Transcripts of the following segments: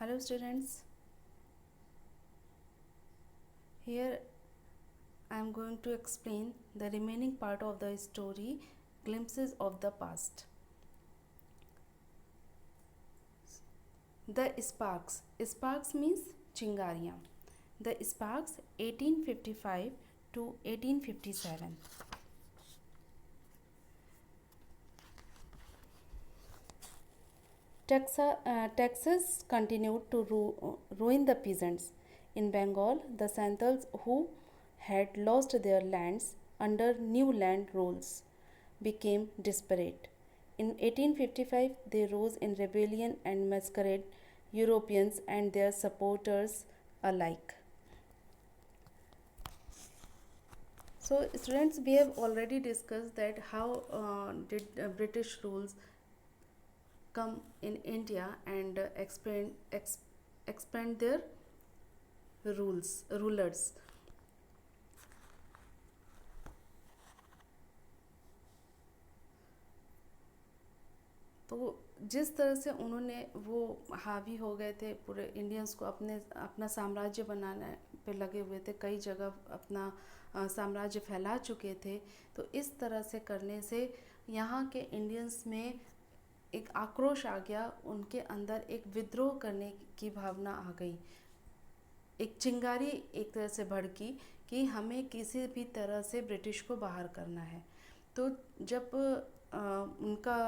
Hello students, here I am going to explain the remaining part of the story Glimpses of the Past. The Sparks. Sparks means चिंगारियाँ. The Sparks 1855 to 1857. Texas continued to ruin the peasants. In Bengal, the Santals, who had lost their lands under new land rules, became desperate. In 1855, they rose in rebellion and massacred Europeans and their supporters alike. So, students, we have already discussed that how did British rules come in India and expand their rulers. तो जिस तरह से उन्होंने वो हावी हो गए थे पूरे इंडियंस को अपना साम्राज्य बनाने पे लगे हुए थे, कई जगह अपना साम्राज्य फैला चुके थे. तो इस तरह से करने से यहाँ के इंडियंस में एक आक्रोश आ गया, उनके अंदर एक विद्रोह करने की भावना आ गई, एक चिंगारी एक तरह से भड़की कि हमें किसी भी तरह से ब्रिटिश को बाहर करना है. तो जब उनका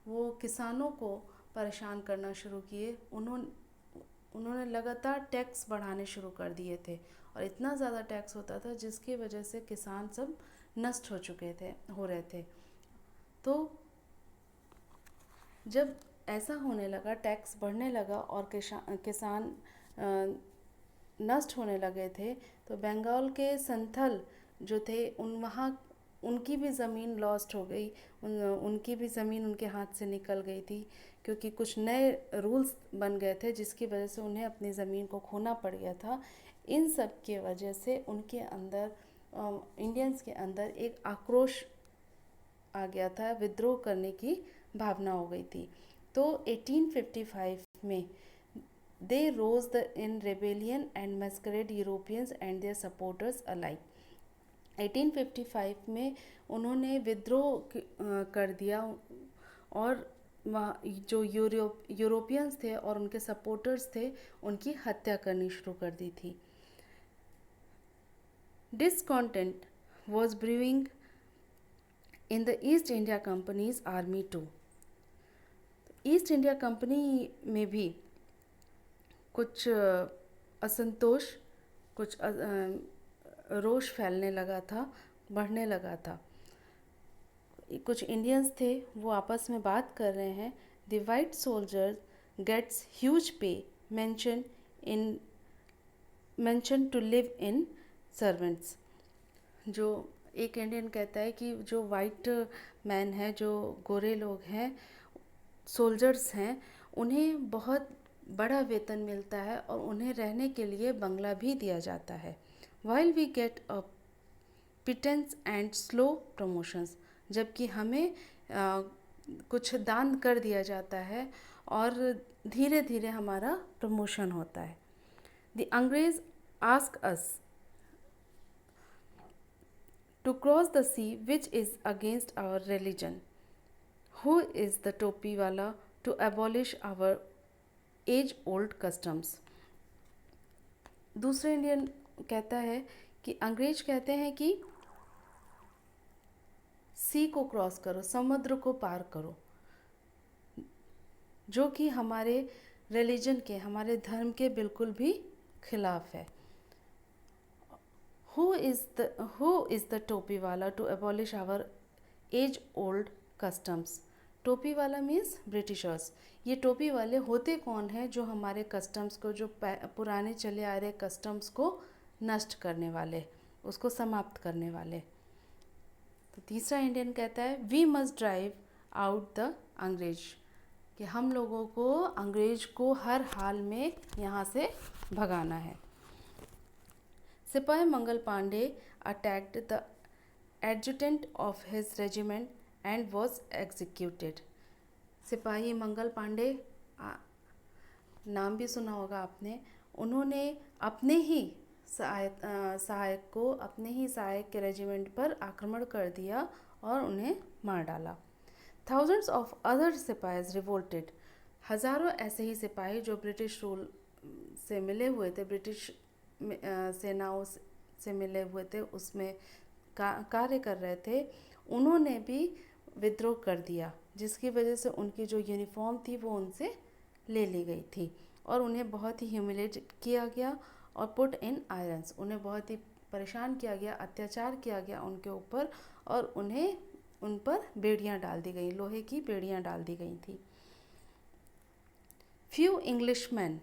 वो किसानों को परेशान करना शुरू किए, उन्होंने लगातार टैक्स बढ़ाने शुरू कर दिए थे और इतना ज़्यादा टैक्स होता था जिसकी वजह से किसान सब नष्ट हो रहे थे. तो जब ऐसा होने लगा, टैक्स बढ़ने लगा और किसान नष्ट होने लगे थे, तो बंगाल के संथल जो थे उनकी भी ज़मीन लॉस्ट हो गई. उनकी भी ज़मीन उनके हाथ से निकल गई थी क्योंकि कुछ नए रूल्स बन गए थे जिसकी वजह से उन्हें अपनी ज़मीन को खोना पड़ गया था. इन सब की वजह से उनके अंदर इंडियंस के अंदर एक आक्रोश आ गया था, विद्रोह करने की भावना हो गई थी. तो 1855 में they rose in rebellion and massacred Europeans and their supporters alike. 1855 में उन्होंने विद्रोह कर दिया और वहाँ जो यूरोपियंस थे और उनके सपोर्टर्स थे उनकी हत्या करनी शुरू कर दी थी. Discontent was brewing in the East India company's army too. East India company में भी कुछ असंतोष, कुछ रोष फैलने लगा था, बढ़ने लगा था. कुछ इंडियंस थे वो आपस में बात कर रहे हैं. The white soldiers gets huge pay mansion to live in servants. जो एक इंडियन कहता है कि जो वाइट मैन है, जो गोरे लोग हैं, सोल्जर्स हैं, उन्हें बहुत बड़ा वेतन मिलता है और उन्हें रहने के लिए बंगला भी दिया जाता है. While we get a pittance and slow promotions. जबकि हमें कुछ दान कर दिया जाता है और धीरे धीरे हमारा प्रमोशन होता है. द अंग्रेज ask us to cross the sea, which is against our religion. Who is the topiwala to abolish our age-old customs? दूसरा इंडियन कहता है कि अंग्रेज कहते हैं कि सी को क्रॉस करो, समुद्र को पार करो, जो कि हमारे रिलीजन के, हमारे धर्म के बिल्कुल भी खिलाफ है. Who is the Topiwala to abolish our age-old customs? Topiwala means Britishers. ये टोपी वाले होते कौन हैं? जो हमारे कस्टम्स को, जो पुराने चले आ रहे कस्टम्स को नष्ट करने वाले, उसको समाप्त करने वाले. तो तीसरा इंडियन कहता है we must drive out the Angrez, कि हम लोगों को अंग्रेज को हर हाल में यहाँ से भगाना है. सिपाही Mangal Pandey attacked the adjutant of his regiment and was executed. सिपाही मंगल पांडे नाम भी सुना होगा आपने, उन्होंने अपने ही सहायक को, अपने ही सहायक के रेजिमेंट पर आक्रमण कर दिया और उन्हें मार डाला। थाउजेंड्स ऑफ अदर सिपाहीज रिवोल्टेड, हज़ारों ऐसे ही सिपाही जो ब्रिटिश रूल से मिले हुए थे, ब्रिटिश सेनाओं से मिले हुए थे, उसमें कार्य कर रहे थे, उन्होंने भी विद्रोह कर दिया, जिसकी वजह से उनकी जो यूनिफॉर्म थी वो उनसे ले ली गई थी और उन्हें बहुत ही ह्यूमिलेट किया गया और पुट इन आयरन्स, उन्हें बहुत ही परेशान किया गया, अत्याचार किया गया उनके ऊपर और उन्हें उन पर बेड़ियाँ डाल दी गई, लोहे की बेड़ियाँ डाल दी गई थी। Few Englishman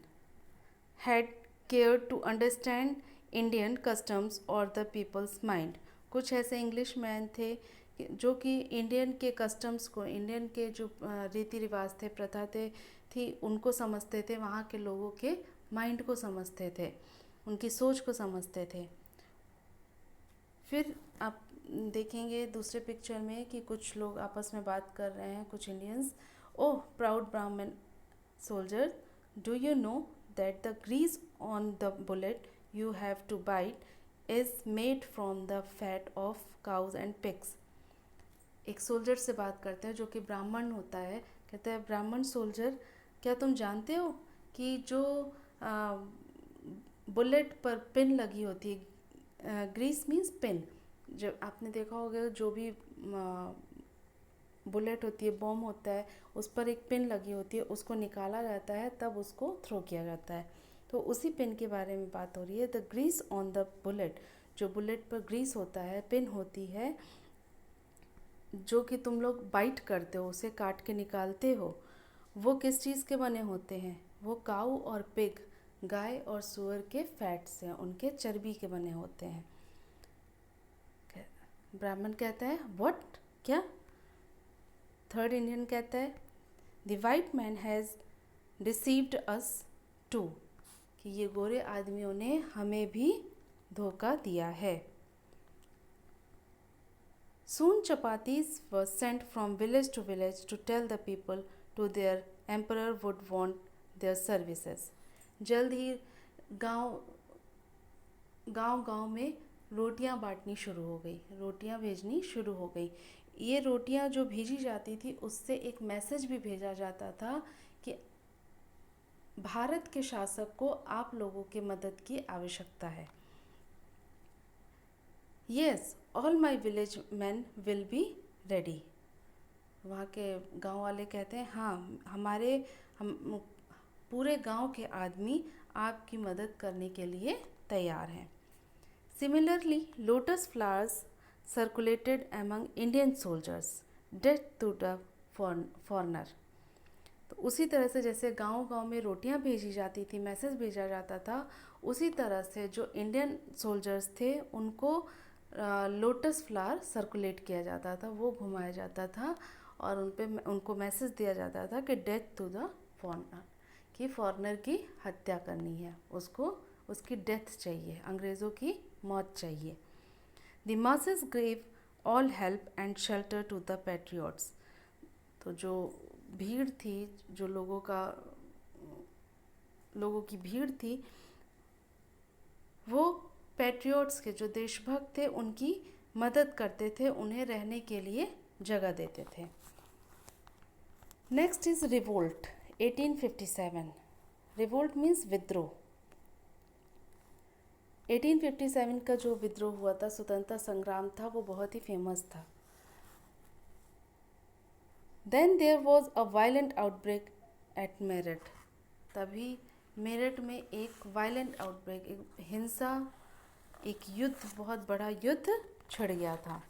had care to understand Indian customs और द पीपल्स माइंड, कुछ ऐसे इंग्लिशमैन थे जो कि इंडियन के कस्टम्स को, इंडियन के जो रीति रिवाज थे, प्रथा थी, उनको समझते थे, वहाँ के लोगों के माइंड को समझते थे, उनकी सोच को समझते थे। फिर आप देखेंगे दूसरे पिक्चर में कि कुछ लोग आपस में बात कर रहे हैं, कुछ Indians. Oh proud Brahmin soldier, do you know that the grease on the bullet you have to bite is made from the fat of cows and pigs. एक सोल्जर से बात करते हैं जो कि ब्राह्मण होता है, कहते हैं ब्राह्मण सोल्जर, क्या तुम जानते हो कि जो बुलेट पर पिन लगी होती है, ग्रीस मीन्स पिन, जब आपने देखा होगा जो भी बुलेट होती है, बॉम्ब होता है, उस पर एक पिन लगी होती है, उसको निकाला जाता है तब उसको थ्रो किया जाता है, तो उसी पिन के बारे में बात हो रही है। The grease on the bullet, जो बुलेट पर ग्रीस होता है, पिन होती है, जो कि तुम लोग बाइट करते हो, उसे काट के निकालते हो, वो किस चीज़ के बने होते हैं? वो काऊ और पिग, गाय और सुअर के फैट से, उनके चर्बी के बने होते हैं। ब्राह्मण कहता है व्हाट, क्या? थर्ड इंडियन कहता है the white man has deceived us too, कि ये गोरे आदमियों ने हमें भी धोखा दिया है। Soon chapatis were sent from village to village to tell the people to their emperor would want their services. जल्द ही गांव गांव में रोटियां बांटनी शुरू हो गई, रोटियां भेजनी शुरू हो गई। ये रोटियां जो भेजी जाती थी उससे एक मैसेज भी भेजा जाता था कि भारत के शासक को आप लोगों के मदद की आवश्यकता है। Yes, all my village men will be ready. वहाँ के गांव वाले कहते हैं हाँ, हम पूरे गांव के आदमी आपकी मदद करने के लिए तैयार हैं। Similarly, lotus flowers circulated among Indian soldiers, death to the foreigner. तो उसी तरह से जैसे गांव में रोटियां भेजी जाती थी, मैसेज भेजा जाता था, उसी तरह से जो इंडियन सोल्जर्स थे उनको लोटस फ्लावर सर्कुलेट किया जाता था, वो घुमाया जाता था और उनको मैसेज दिया जाता था कि डेथ टू द फॉरनर, कि फॉरनर की हत्या करनी है, उसको उसकी डेथ चाहिए, अंग्रेज़ों की मौत चाहिए। The masses gave all help and shelter to the patriots, तो जो भीड़ थी, जो लोगों की भीड़ थी, वो पैट्रियट्स के, जो देशभक्त थे, उनकी मदद करते थे, उन्हें रहने के लिए जगह देते थे। Next is revolt 1857। Revolt means विद्रोह। 1857 का जो विद्रोह हुआ था, स्वतंत्रता संग्राम था, वो बहुत ही फेमस था। Then there was a violent outbreak at Meerut, तभी मेरठ में एक वायलेंट आउटब्रेक, एक हिंसा, एक युद्ध, बहुत बड़ा युद्ध छिड़ गया था।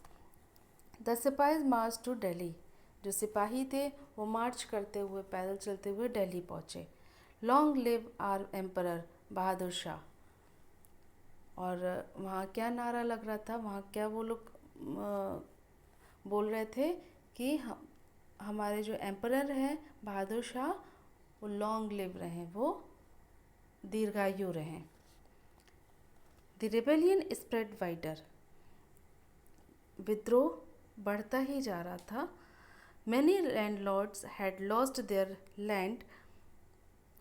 द सिपाहीज मार्च टू दिल्ली, जो सिपाही थे वो मार्च करते हुए, पैदल चलते हुए दिल्ली पहुँचे। Long live our emperor, Bahadur Shah. और वहाँ क्या नारा लग रहा था, वहाँ क्या वो लोग बोल रहे थे कि हमारे जो एम्परर हैं बहादुर शाह, वो लॉन्ग लिव रहें, वो दीर्घायु रहें। द रिबेलियन स्प्रेड वाइडर, विद्रोह बढ़ता ही जा रहा था। Many landlords had lost their land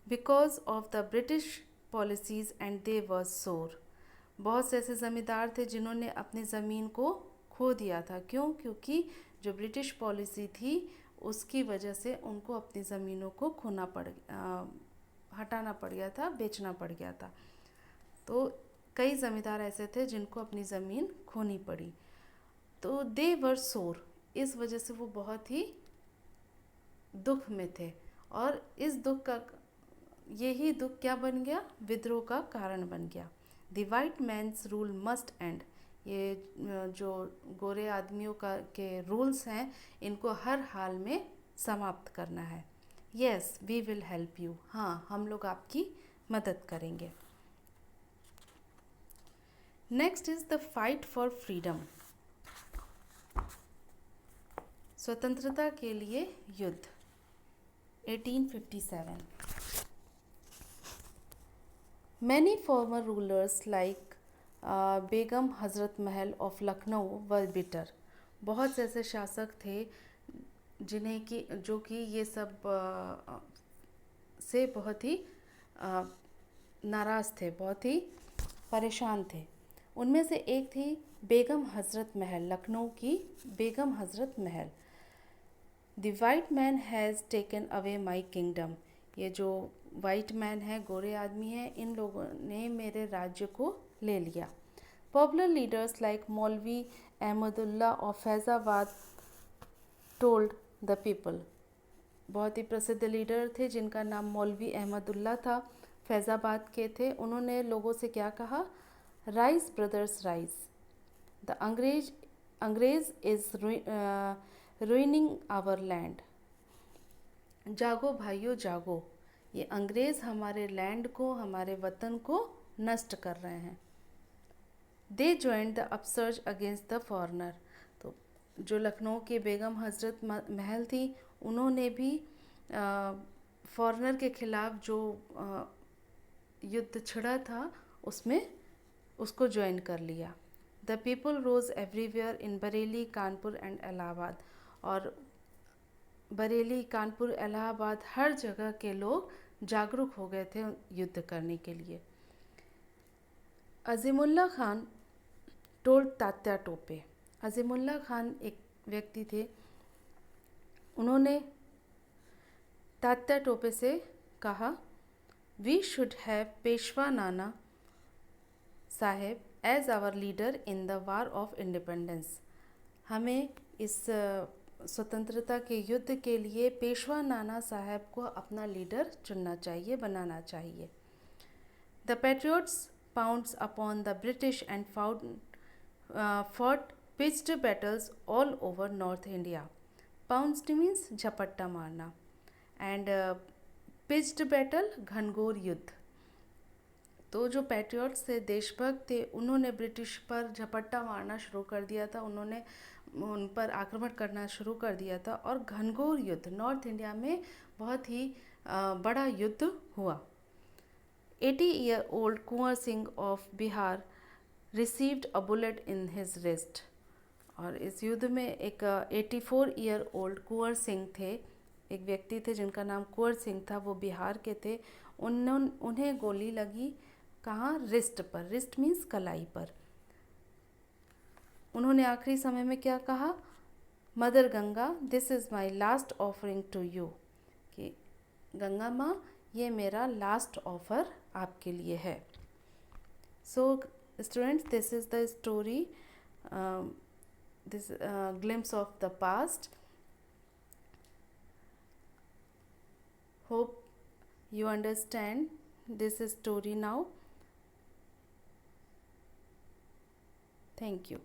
because of the British policies and they were sore. बहुत से ऐसे ज़मींदार थे जिन्होंने अपनी ज़मीन को खो दिया था। क्यों? क्योंकि जो ब्रिटिश पॉलिसी थी उसकी वजह से उनको अपनी ज़मीनों को हटाना पड़ गया था, बेचना पड़ गया था। तो कई ज़मींदार ऐसे थे जिनको अपनी ज़मीन खोनी पड़ी। तो दे वर सोर, इस वजह से वो बहुत ही दुख में थे। और इस दुख का यही दुख क्या बन गया? विद्रोह का कारण बन गया। The white man's rule must end, ये जो गोरे आदमियों का के रूल्स हैं इनको हर हाल में समाप्त करना है। Yes we will help you, हाँ हम लोग आपकी मदद करेंगे। Next is the fight for freedom, स्वतंत्रता के लिए युद्ध, 1857। Many former rulers like बेगम हज़रत महल ऑफ लखनऊ वर बिटर। बहुत से ऐसे शासक थे जो कि ये सब से बहुत ही नाराज़ थे, बहुत ही परेशान थे। उनमें से एक थी बेगम हज़रत महल, लखनऊ की बेगम हज़रत महल। The white man has taken away my kingdom, ये जो वाइट मैन है, गोरे आदमी है, इन लोगों ने मेरे राज्य को ले लिया। पॉपुलर लीडर्स लाइक मौलवी Ahmadullah of Faizabad told the people, बहुत ही प्रसिद्ध लीडर थे जिनका नाम मौलवी अहमदुल्ला था, फैज़ाबाद के थे। उन्होंने लोगों से क्या कहा? राइज ब्रदर्स राइज, द अंग्रेज इज रुइनिंग आवर लैंड। जागो भाइयों जागो, ये अंग्रेज़ हमारे लैंड को, हमारे वतन को नष्ट कर रहे हैं। They joined the upsurge against the foreigner, तो जो लखनऊ के बेगम हज़रत महल थी उन्होंने भी फॉरनर के खिलाफ जो युद्ध छिड़ा था उसमें उसको ज्वाइन कर लिया। The people rose everywhere in Bareilly, Kanpur and Allahabad, और बरेली, कानपुर, इलाहाबाद हर जगह के लोग जागरूक हो गए थे युद्ध करने के लिए। अजीमुल्ला खान टोल्ड तात्या टोपे, अजीमुल्ला खान एक व्यक्ति थे, उन्होंने तात्या टोपे से कहा, we should have Peshwa Nana Saheb as our leader in the war of independence, हमें इस स्वतंत्रता के युद्ध के लिए पेशवा नाना साहब को अपना लीडर चुनना चाहिए, बनाना चाहिए। The patriots pounds upon the British and fought pitched battles all over north India. Pounds means झपट्टा मारना, एंड पिच्ड बैटल घनघोर युद्ध। तो जो पैट्रियट्स थे, देशभक्त थे, उन्होंने ब्रिटिश पर झपट्टा मारना शुरू कर दिया था, उन्होंने उन पर आक्रमण करना शुरू कर दिया था और घनघोर युद्ध नॉर्थ इंडिया में बहुत ही बड़ा युद्ध हुआ। 80-year-old Kunwar Singh of Bihar received a bullet in his wrist, और इस युद्ध में एक 84-year-old कुंवर सिंह थे, एक व्यक्ति थे जिनका नाम कुंवर सिंह था, वो बिहार के थे। उन्हें गोली लगी कहाँ? रिस्ट पर। रिस्ट मीन्स कलाई पर। उन्होंने आखिरी समय में क्या कहा? Mother Ganga, this is my last offering to you, कि गंगा माँ ये मेरा लास्ट ऑफर आपके लिए है। So students, this is the story, this glimpse of the past. Hope you understand this story now. Thank you.